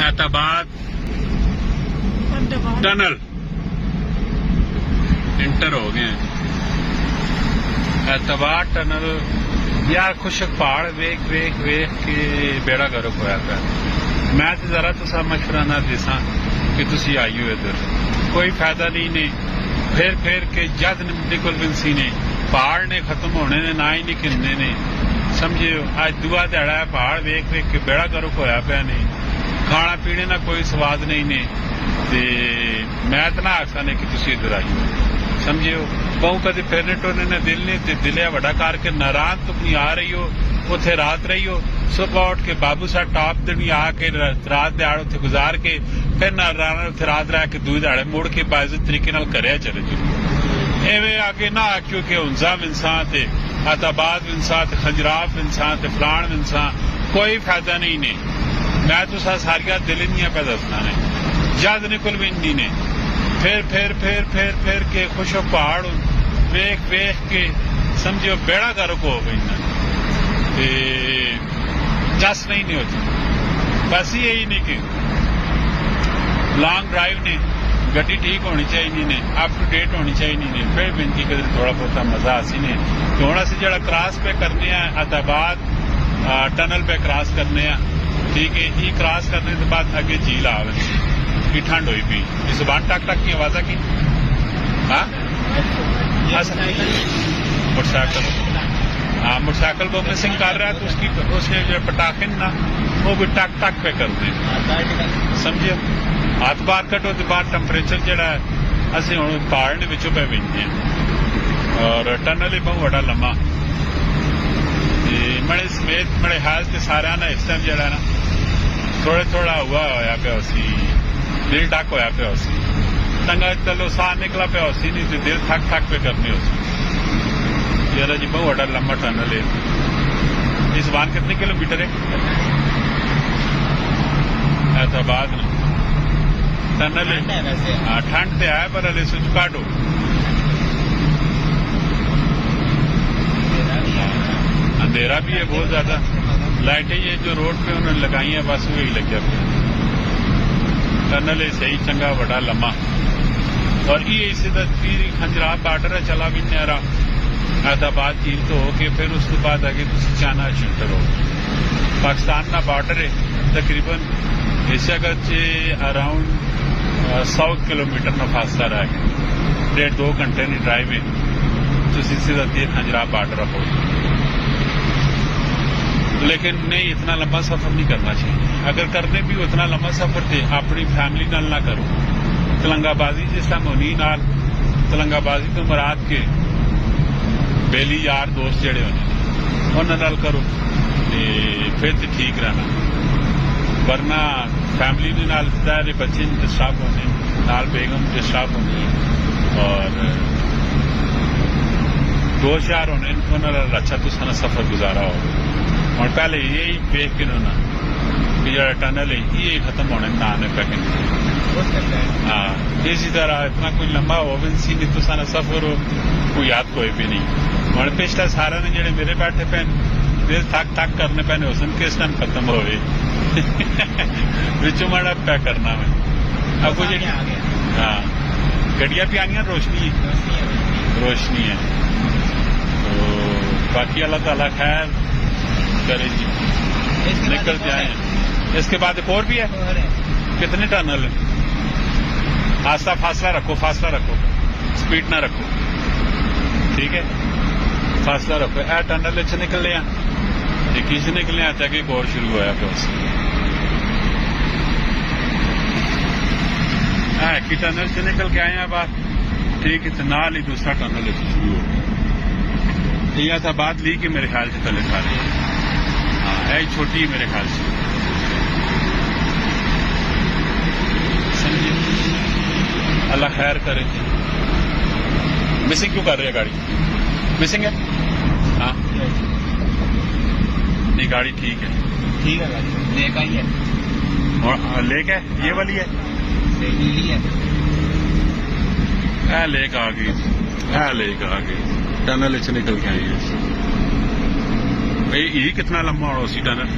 احتاباد tunnel inter ہو گئے ہیں. احتاباد tunnel یار خشک پہاڑ ویخ ویخ ویخ کے بیڑا گرک ہوا پیا. میں تو ذرا تو مشورہ نہ دیساں کہ تسی آئیو ادھر, کوئی فائدہ نہیں نے. پھر پھر کے جد نکل بنسی نے پہاڑ نے ختم ہونے نے نہ ہی نہیں کننے نے. سمجھے اج دعا دیہڑا ہے پہاڑ ویخ ویخ کے بیڑا گرک ہوا پیا نے. کھانا پینے کا کوئی سواد نہیں نے. میں اتنا آخسا نے کہ تسی ادھر آئیو. سمجھو بہو کدی پھرنے ٹورنے نے دل نہیں دلیا وڈا کر کے ناران تو نہیں آ رہی ہو اتنے رات رہی ہو. صبح اٹھ کے بابو صاحب ٹاپ دنی آ کے رات دیہڑ اتنے گزار کے پھر ناران اتنے رات رہ کے دوئی دیہڑے مڑ کے باعزت طریقے نال کرے چلے جاؤ. ایویں آگے نہ آخیو کہ ہنزا ونساں تے احتاباد ونساں تے خنجراف ونساں تے فلان ونساں, کوئی فائدہ نہیں نے. میں تو ساریا دل نہیں پہ دسنا نے جد نکل بھی نہیں نے. پھر پھر پھر پھر پھر کے خوشو پہاڑ ویخ ویخ کے سمجھو بیڑا گرک ہو گئی نا. جس نہیں ہوتی. بس یہی نہیں کہ لانگ ڈرائیو نے گڈی ٹھیک ہونی چاہیے نے, اپ ٹو ڈیٹ ہونی چاہیے نے. پھر بنتی کہ تھوڑا بہت مزہ آسی نے. تو ہوں اسی جڑا کراس پہ کرنے ہیں احتاباد ٹنل پہ کراس کرنے ہیں. ٹھیک ہے, یہ کراس کرنے کے بعد اگے جھیل آ گئی کی ٹھنڈ ہوئی پی. اس زبان ٹک ٹک کی آواز کی موٹر سائیکل موٹر سائیکل وہ مسنگ کر رہا ہے تو اس نے جو پٹاخے نا وہ بھی ٹک ٹک پہ کر دیں. سمجھے ہاتھ باہر کٹو تو باہر ٹمپریچر جہا ہے اصل ہوں پہاڑ نے پہ بنتے ہیں. اور ٹنل ہی بہت بڑا لما مڑے سمیت مڑے حال سے سارا نا اس ٹائم جہا نا تھوڑا تھوڑا ہوا ہوا پیا سی. دل ٹک ہوا پیا سی. ٹنگا چلو سا نکلا پیا سی نہیں تو دل تھک تھک پہ کرنی ہو سی. یار جی بہت بڑا لمبا ٹنل ہے. یہ زبان کتنے کلو میٹر ہے احتاباد ٹنل ہے؟ ہاں ٹھنڈ تو ہے پر ہلے سوچ کاٹو. اندھیرا بھی ہے بہت زیادہ. لائٹیں یہ جو روڈ پہ انہوں نے لگائی ہیں بس وہی لگیا پہ. ٹنل ہے صحیح چنگا بڑا لمبا. اور یہ اسی طرح خنجراف بارڈر ہے چلا بھی نہیں رہا احتاباد جھیل تو ہو کے پھر اس کے بعد آگے چانا شنٹر ہو. پاکستان کا بارڈر ہے تقریباً اس جگہ سے اراؤنڈ 100 کلومیٹر کا فاصلہ رہ گیا. 1.5-2 گھنٹے کی ڈرائیو ہے تو سیدھا خنجراف بارڈر ہو. لیکن نہیں اتنا لمبا سفر نہیں کرنا چاہیے. اگر کرنے بھی اتنا لمبا سفر تھے اپنی فیملی نال نہ کرو. تلنگا بازی جس طرح ہونی نال تلنگا بازی تو مراد کے بیلی یار دوست جڑے ہونے انہوں نال کرو پھر تو ٹھیک رہنا. ورنہ فیملی نے نال ظاہر بچے ڈسٹرب ہونے نال بیگم ڈسٹرب ہونی اور دوست یار ہونے انہوں اچھا تو سارا سفر گزارا ہو. اور پہلے یہی دیکھ کے نا کہ جڑا ٹنل ہے یہ ختم ہونے نہ آنے پہ. ہاں اسی طرح اتنا کوئی لمبا ہو بھی سی نہیں تو سارا سفر ہو کوئی یاد کوئی بھی نہیں. اور پچھلا سارا نے جڑے میرے بیٹھے پہ دل تھک تھک کرنے پہ اس دن کس ٹائم ختم ہوئے بچوں ماڑا پہ کرنا میں اب وہ جی ہاں گڈیاں پہ آنی روشنی روشنی ہے. تو باقی اللہ تعالیٰ خیر کرے جی نکل جائیں. اس کے بعد ایک اور بھی ہے. کتنے ٹنل ہیں؟ آستہ فاصلہ رکھو اسپیڈ نہ رکھو. ٹھیک ہے فاصلہ رکھو. اے ٹنل سے نکلنے ہیں ایک ہی سے نکلنے آتا کہ ایک اور شروع ہوا پہ ایک ہی ٹنل سے نکل کے آئے ہیں باہر. ٹھیک ہے نال ہی دوسرا ٹنل شروع ہو گیا. یہ احتاباد لی کے میرے خیال سے تلے کھا رہی ہے. ہاں ہے چھوٹی ہے میرے خیال سے. سمجھے اللہ خیر کرے. مسنگ کیوں کر رہی ہے گاڑی؟ مسنگ ہے ہاں نہیں گاڑی ٹھیک ہے گاڑی لیک آئی ہے. لیک ہے یہ والی ہے لیک آ گئی لیک آ گئی. ٹنل سے نکل کے آئی ہے. یہ کتنا لمبا ہونا اسی ٹنل